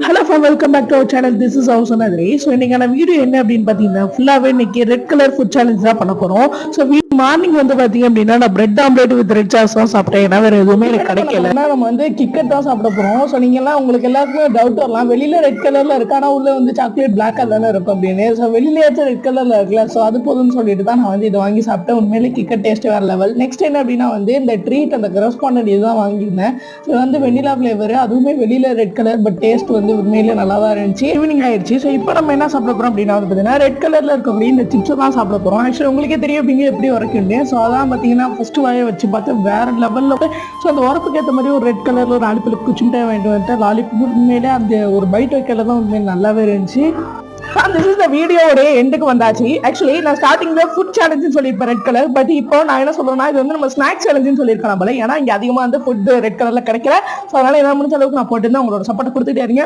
Hello friend, welcome back to our channel. This is house Nagari. So இன்னைக்கான video என்ன அப்படின்னு பார்த்தீங்கன்னா, ஃபுல்லாகவே இன்னைக்கு ரெட் கலர் ஃபுட் சேலஞ்ச் தான் பண்ண போகிறோம். ஸோ மார்னிங் வந்து பார்த்தீங்க அப்படின்னா, நான் bread omelette with red sauce தான் சாப்பிட்டேன். ஏன்னா வேறு எதுவுமே எனக்கு கிடைக்கல. நம்ம வந்து கிக்கெட் தான் சாப்பிட போகிறோம். ஸோ நீங்கள்லாம் உங்களுக்கு எல்லாருக்குமே டவுட் வரலாம், வெளியில் ரெட் கலரில் இருக்கு, ஆனால் உள்ள வந்து சாக்லேட் பிளாக் கலரில் இருக்கும் அப்படின்னு. ஸோ வெளியிலேயாச்சும் ரெட் கலரில் இருக்குல்ல, ஸோ அது போதும்னு சொல்லிட்டு தான் நான் வந்து இதை வாங்கி சாப்பிட்டேன். உண்மையிலே கிக்கெட் டேஸ்ட் வேறு லெவல். நெக்ஸ்ட் என்ன அப்படின்னா வந்து இந்த ட்ரீட், அந்த கரஸ்பாண்டன்ட் இதுதான் வாங்கியிருந்தேன். ஸோ வந்து வெண்ணிலா ஃப்ளேவர், அதுவுமே வெளியில் ரெட் கலர், பட் டேஸ்ட் வந்து உண்மையிலே நல்லா தான் இருந்துச்சு. ஈவினிங் ஆயிடுச்சு. ஸோ இப்போ நம்ம என்ன சாப்பிட போகிறோம் அப்படின்னா வந்து பார்த்தீங்கன்னா, ரெட் கலரில் இருக்கக்கூடிய இந்த சிப்ஸை தான் சாப்பிட போகிறோம். ஆக்சுவலி உங்களுக்கே தெரியும் அப்படிங்க எப்படி உரைக்குண்டு. ஸோ அதான் பார்த்தீங்கன்னா ஃபர்ஸ்ட் வாயை வச்சு பார்த்து வேற லெவலில். ஸோ அந்த உரப்புக்கு ஏற்ற மாதிரி ஒரு ரெட் கலரில் ஒரு லாலிபப் குச்சிமிட்டை வாங்கிட்டு வந்துட்டு லாலிபப் உண்மையிலே அந்த ஒரு பைட் வைக்கல தான் உண்மையிலே நல்லாவே இருந்துச்சு. திஸ் இஸ் த வீடியோட எண்டுக்கு வந்தாச்சு. ஆக்சுவலி நான் ஸ்டார்டிங்ல ஃபுட் சேலஞ்சுன்னு சொல்லியிருப்பேன் ரெட் கலர். பட் இப்போ நான் என்ன சொல்றேன்னா, இது வந்து நம்ம ஸ்நாக்ஸ் சேலஞ்சுன்னு சொல்லியிருக்கலாம் போல. ஏன்னா இங்க அதிகமாக வந்து ஃபுட் ரெட் கலர்ல கிடைக்கல. ஸோ அதனால என்ன முடிஞ்ச அளவுக்கு நான் போட்டுருந்தேன். உங்களோட சப்போர்ட் கொடுத்துட்டே இருங்க.